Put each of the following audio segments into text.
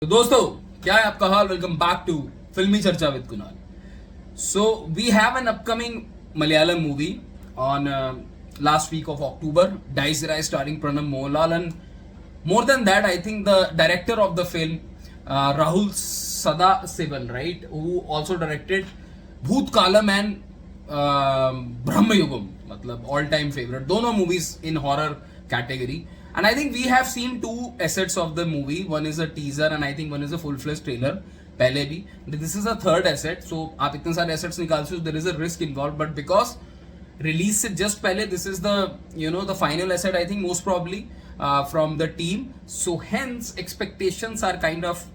तो दोस्तों, क्या है आपका हाल? वेलकम बैक टू फिल्मी चर्चा with Kunal. So we have an upcoming Malayalam movie on last week of October, Dice Rai starring Pranam Mohanlal, and more than that, I think the director of the film, Rahul Sadasivan, right, who also directed Bhoot Kalam and Brahma Yugam, मतलब all time favorite, दोनों movies in horror category. And I think we have seen two assets of the movie. One is a teaser and I think one is a full-fledged trailer. पहले भी. This is a third asset. So आप इतने सारे assets निकाल सकते हो. There is a risk involved, but because release से just पहले this is the the final asset, I think most probably from the team. So hence expectations are kind of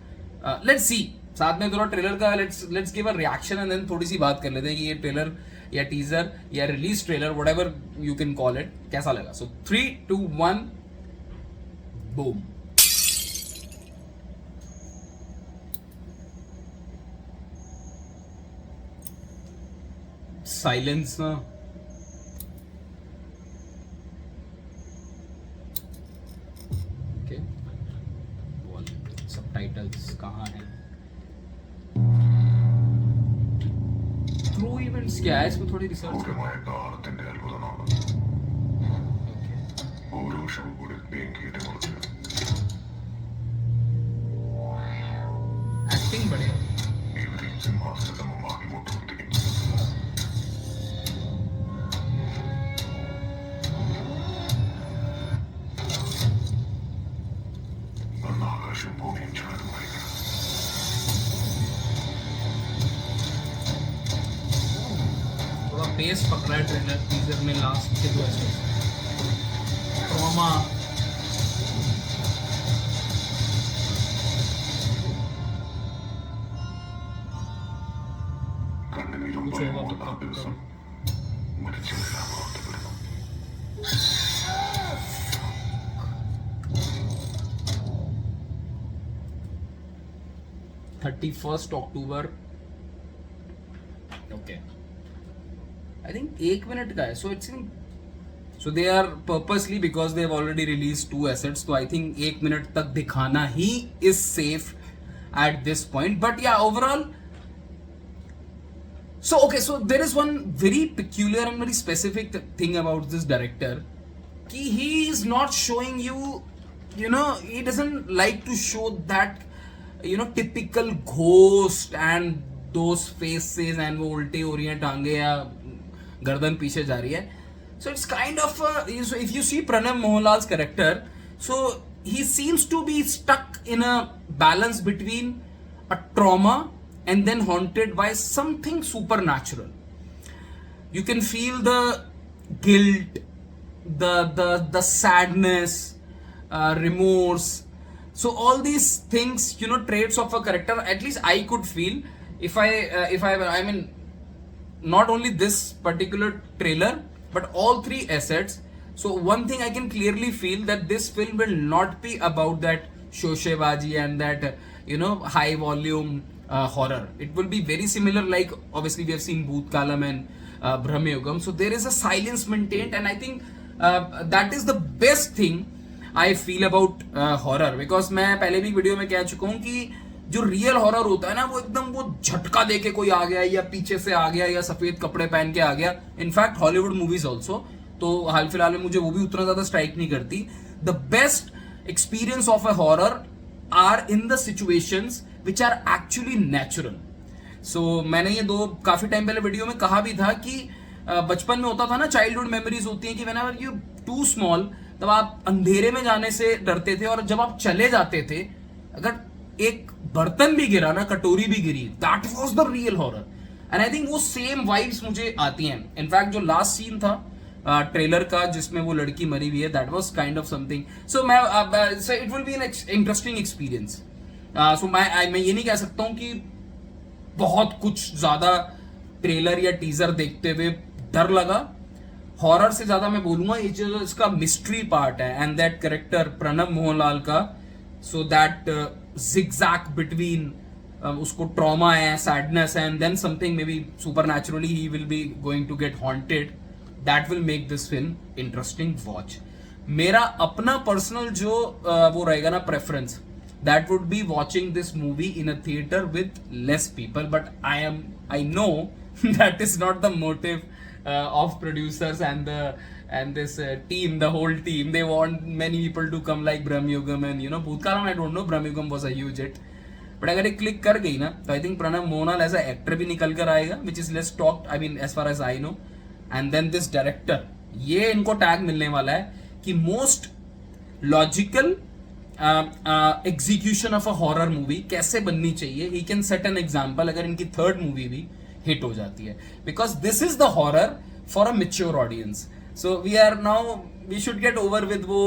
let's see. साथ में थोड़ा trailer का let's give a reaction and then थोड़ी सी बात कर लेते हैं कि ये ट्रेलर या टीजर या release trailer whatever you can call it कैसा लगा. So 3, 2, 1, boom. साइलेंस ना. ओके, सबटाइटल्स कहाँ हैं? ट्रू इवेंट्स क्या है इसमें? थोड़ी रिसर्च कर. एक्टिंग बढ़िया. थोड़ा पेस पकड़ा है ट्रेलर टीजर में लास्ट के 2 ऐसे. ट्रॉमा. कुछ होगा पक्का. 31st October. Okay. I think 1 minute का है. So it's in. So they are purposely because they have already released 2 assets. So I think 1 minute तक दिखाना ही is safe at this point. But yeah, overall. So okay, so there is one very peculiar and very specific thing about this director. Ki he is not showing you, he doesn't like to show that, typical ghost and those faces and वो उल्टे हो रही हैं टांगे या गर्दन पीछे जा रही है. So it's kind of so if you see Pranam Mohanlal's character, so he seems to be stuck in a balance between a trauma and then haunted by something supernatural. You can feel the guilt, the sadness, remorse. So all these things, traits of a character, at least I could feel if I mean, not only this particular trailer, but all 3 assets. So one thing I can clearly feel that this film will not be about that shoshebaji and that, high volume horror. It will be very similar, like obviously we have seen Bhoot Kalam and Brahma Yugam. So there is a silence maintained, and I think that is the best thing I feel about horror. Because मैं पहले भी video में कह चुका हूँ कि जो real horror होता है ना, वो एकदम वो झटका दे के कोई आ गया या पीछे से आ गया या सफेद कपड़े पहन के आ गया. इनफैक्ट हॉलीवुड मूवीज ऑल्सो, तो हाल फिलहाल में मुझे वो भी उतना ज्यादा स्ट्राइक नहीं करती. The best experience of a horror are in the situations which are actually natural. So मैंने ये काफी टाइम पहले वीडियो में कहा भी था कि बचपन में होता था ना, चाइल्डहुड मेमोरीज होती हैं कि व्हेनेवर यू टू स्मॉल, तब आप अंधेरे में जाने से डरते थे, और जब आप चले जाते थे, अगर एक बर्तन भी गिरा ना, कटोरी भी गिरी, that was the real horror. And I think वो सेम वाइब्स मुझे आती हैं. इनफैक्ट जो लास्ट सीन था ट्रेलर का जिसमें वो लड़की मरी हुई है, that was kind of something. So मैं it will be an interesting experience. So मैं ये नहीं कह सकता हूं कि बहुत कुछ ज्यादा ट्रेलर या टीजर देखते हुए डर लगा. हॉरर से ज्यादा मैं बोलूंगा ये जो इसका मिस्ट्री पार्ट है, and that character Pranav Mohanlal का, सो दैट zigzag between उसको ट्रॉमा है, सैडनेस है, and then something may be supernaturally he will be going to get haunted. That will make this film interesting watch. मेरा अपना personal जो वो रहेगा ना preference, that would be watching this movie in a theater with less people. But I know that is not the motive of producers and this team, the whole team. They want many people to come like Brahmyugam, and Bhutkalam, I don't know, Brahmyugam was a huge hit. But अगर ये click कर गई ना तो I think Pranav Mohanlal as a actor भी निकल कर आएगा, which is less talked, I mean as far as I know. And then this director, ये इनको टैग मिलने वाला है कि most logical execution of a horror movie कैसे बननी चाहिए. He can set an example अगर इनकी थर्ड मूवी भी हिट हो जाती है, because this is the horror for a mature audience. So we are now, we should get over with वो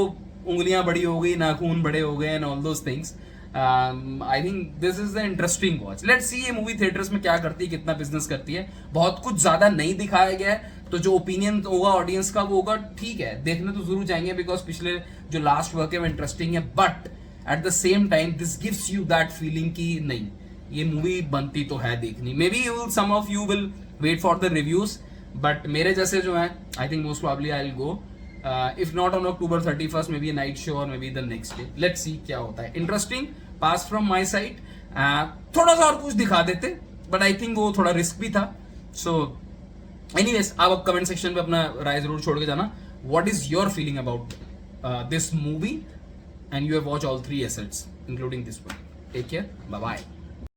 उंगलियां बड़ी हो गई, नाखून बड़े हो गए and all those things. I think this is the interesting watch. Let's see ये मूवी थिएटर्स में क्या करती है, कितना बिजनेस करती है. बहुत कुछ ज्यादा नहीं दिखाया गया है, तो जो ओपिनियन होगा ऑडियंस का वो होगा, ठीक है, देखने तो जरूर जाएंगे बिकॉज पिछले जो लास्ट वर्क है वो इंटरेस्टिंग है. But at the same time this gives you that feeling कि नहीं, ये मूवी बनती तो है देखनी. Maybe some of you will wait for the reviews, but मेरे जैसे जो है, I think most probably I will go. If not on October 31st, maybe a night show or maybe the next day. Let's see क्या होता है. Interesting pass from my side. थोड़ा सा और कुछ दिखा देते, but I think वो थोड़ा रिस्क भी था. So anyways, आप अब कमेंट सेक्शन पे अपना राय जरूर छोड़ के जाना. What is your feeling about this movie? And you have watched all 3 assets, including this one. Take care. Bye bye.